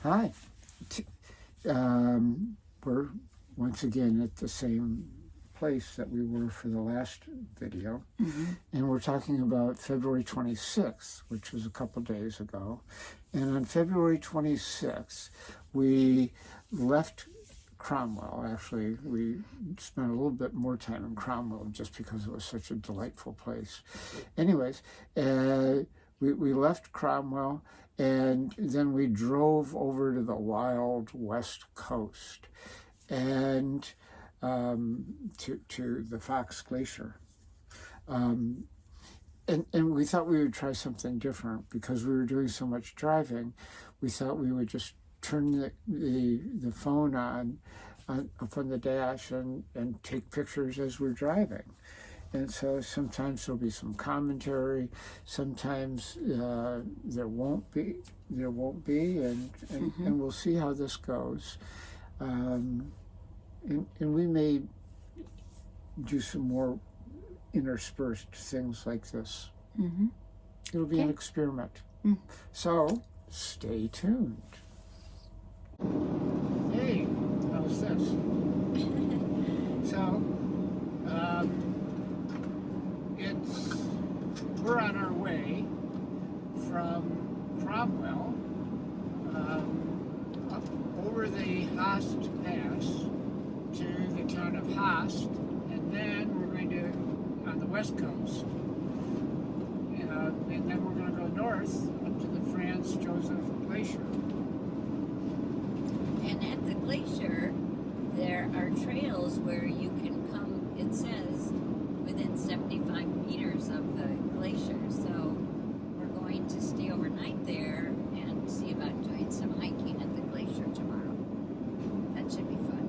Hi. T- we're once again at the same place that we were for the last video. And we're talking about February 26th, which was a couple days ago. And on February 26th, we left Cromwell. Actually, we spent a little bit more time in Cromwell just because it was such a delightful place. Anyways, we left Cromwell, and then we drove over to the wild west coast and to the Fox Glacier. And we thought we would try something different because we were doing so much driving. We thought we would just turn the phone on up on the dash and take pictures as we're driving. And so sometimes there'll be some commentary, sometimes there won't be, and we'll see how this goes. And we may do some more interspersed things like this. It'll be an experiment. So stay tuned. Hey, how's this? So, we're on our way from Cromwell up over the Haast Pass to the town of Haast, and then we're going to, on the west coast, and then we're going to go north up to the Franz Joseph Glacier. And at the glacier, there are trails where you can come, it says, within 75 meters of the glacier. So we're going to stay overnight there and see about doing some hiking at the glacier tomorrow. That should be fun.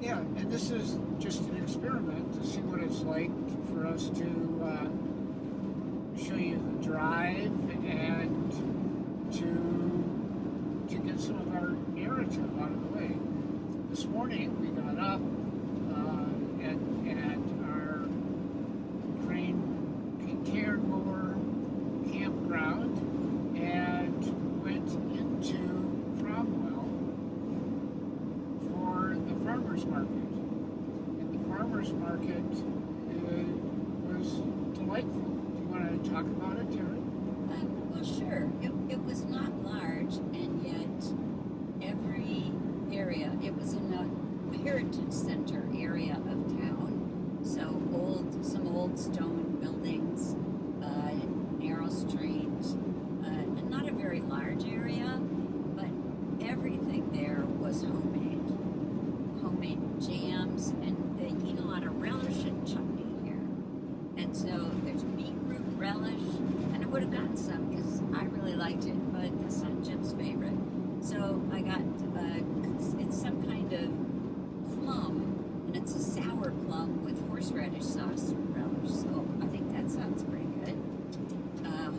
Yeah, and this is just an experiment to see what it's like for us to show you the drive and to get some of our narrative out of the way. This morning we got up at our crane mower campground and went into Cromwell for the farmer's market. And the farmer's market was delightful. Do you want to talk about it, Terry? Well, sure. It was not large, and yet every area, it was in a heritage center area of town. So some old stone buildings, narrow street, and not a very large area, but everything there was homemade jams, and they eat a lot of relish and chutney here. And so there's beetroot relish, and I would have gotten some because I really liked it, but that's not Jim's favorite. So I got, it's some kind of plum, and it's a sour plum with horseradish sauce relish. So I think that sounds pretty good.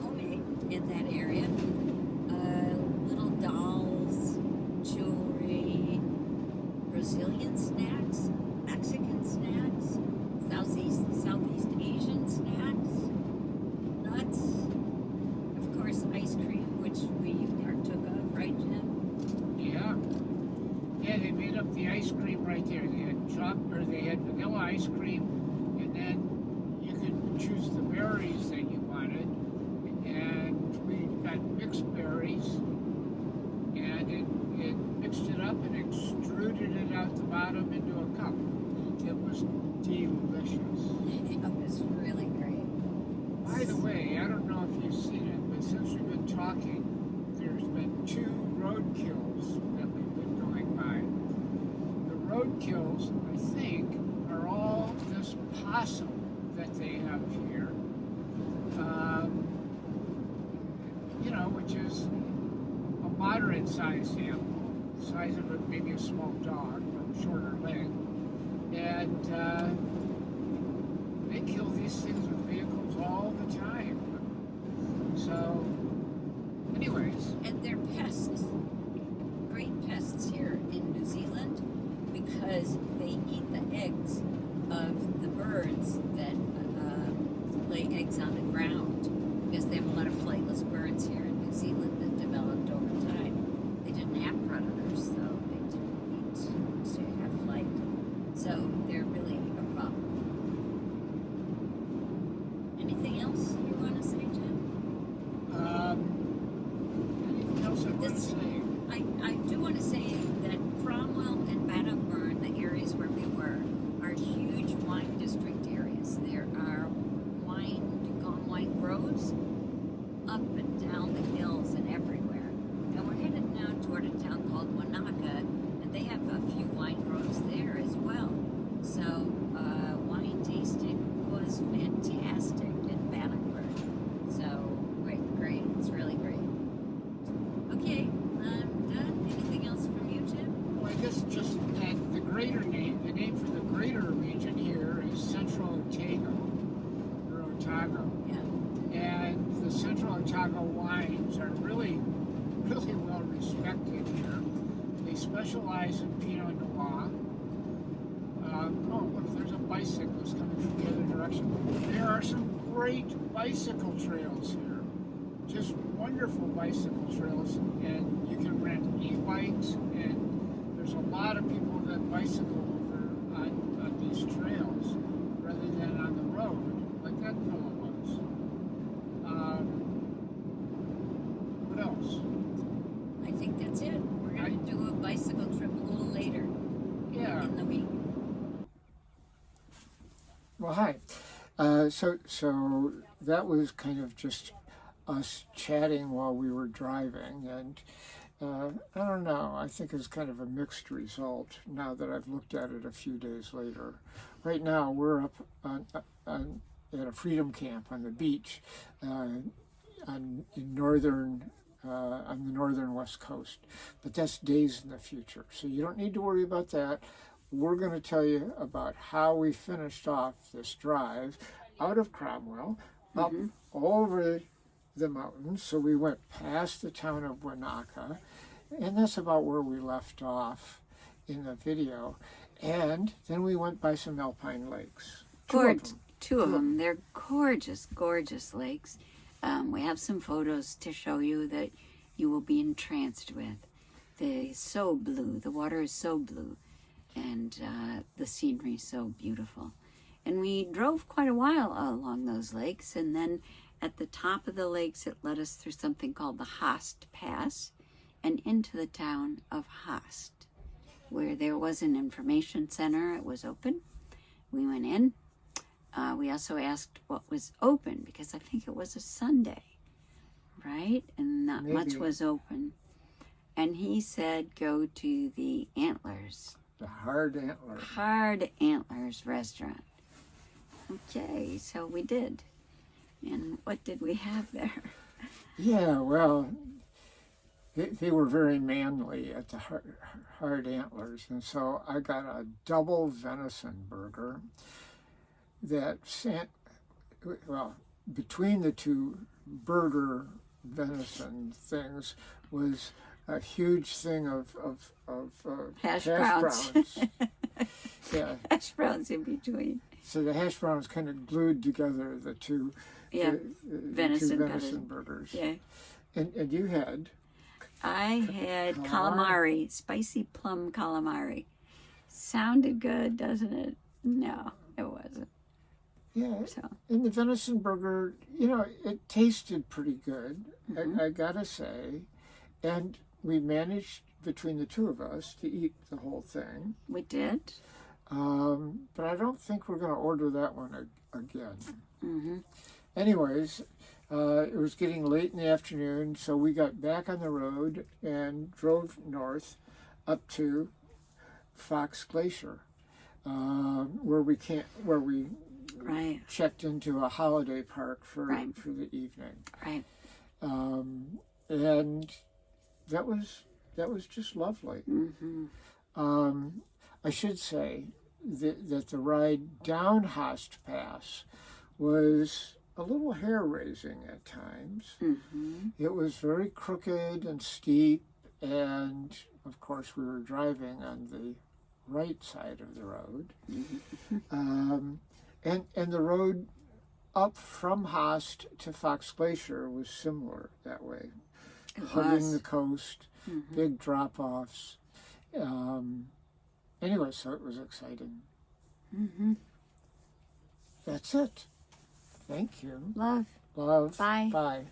Homemade in that area. Little dolls, jewelry, Brazilian snacks, Mexican snacks, Southeast Asian snacks, nuts, of course ice cream, which we partook of, right, Jim? Yeah, they made up the ice cream right there. They had vanilla ice cream, and then you could choose the berries that you wanted. And we got mixed berries, and it mixed it up and extruded it out the bottom into a cup. It was delicious. It was really great. By the way, I don't know if you've seen it, but since we've been talking, there's been 2 roadkills that we've been going by. The roadkills, I think, are all this possum that they have here. Which is a moderate-sized animal, the size of maybe a small dog, but shorter leg. And they kill these things with vehicles all the time. So, anyways. And they're pests, great pests here in New Zealand, because they eat the eggs of the birds that lay eggs on the ground, because they have a lot of flightless birds here in New Zealand that developed over say. I do want to say that Cromwell and Bannockburn, the areas where we were, are huge wine district areas. There are wine groves up and down the hills and everywhere. And we're headed now toward a town called Wanaka, and they have a few wine groves there as well. So wine tasting was fantastic in Bannockburn. So great. It's really great. Okay, I'm done. Anything else from you, Tim? Well, I guess just that the name for the greater region here is Central Otago, or Otago. Yeah. And the Central Otago wines are really well respected here. They specialize in Pinot Noir. Look, there's a bicyclist coming from the other direction. There are some great bicycle trails here. Just wonderful bicycle trails, and you can rent e-bikes, and there's a lot of people that bicycle over on these trails rather than on the road, like that fellow was. What else? I think that's it. We're going to do a bicycle trip a little later in the week. Well, hi. So that was kind of just us chatting while we were driving, and I don't know, I think it's kind of a mixed result now that I've looked at it a few days later. Right now we're up at a freedom camp on the beach on the northern west coast, but that's days in the future, so you don't need to worry about that. We're going to tell you about how we finished off this drive out of Cromwell, up over the mountains. So we went past the town of Wanaka, and that's about where we left off in the video. And then we went by some alpine lakes. Two of them. They're gorgeous lakes. We have some photos to show you that you will be entranced with. They're so blue. The water is so blue. And the scenery is so beautiful. And we drove quite a while along those lakes, and then at the top of the lakes it led us through something called the Haast Pass and into the town of Haast, where there was an information center. It was open. We went in. We also asked what was open, because I think it was a Sunday, right? And not much was open. And he said, go to the Antlers. The Hard Antlers. Hard Antlers restaurant. Okay, so we did. And what did we have there? Yeah, well, they were very manly at the Hard Antlers, and so I got a double venison burger that between the two burger venison things was a huge thing of hash browns. Yeah. Hash browns in between. So the hash browns kind of glued together the two, venison burgers. Yeah. And you had? I had calamari, spicy plum calamari. Sounded good, doesn't it? No, it wasn't. Yeah. So. And the venison burger, it tasted pretty good, I gotta say. And we managed, between the two of us, to eat the whole thing. We did. But I don't think we're going to order that one again. Mm-hmm. Anyways, it was getting late in the afternoon, so we got back on the road and drove north up to Fox Glacier, where we checked into a holiday park for the evening. Right. And that was just lovely. Mm-hmm. I should say that the ride down Haast Pass was a little hair-raising at times. Mm-hmm. It was very crooked and steep, and of course we were driving on the right side of the road. Mm-hmm. And the road up from Haast to Fox Glacier was similar that way. Hugging the coast, big drop-offs. Anyway, so it was exciting. Mm-hmm. That's it. Thank you. Love. Love. Bye. Bye.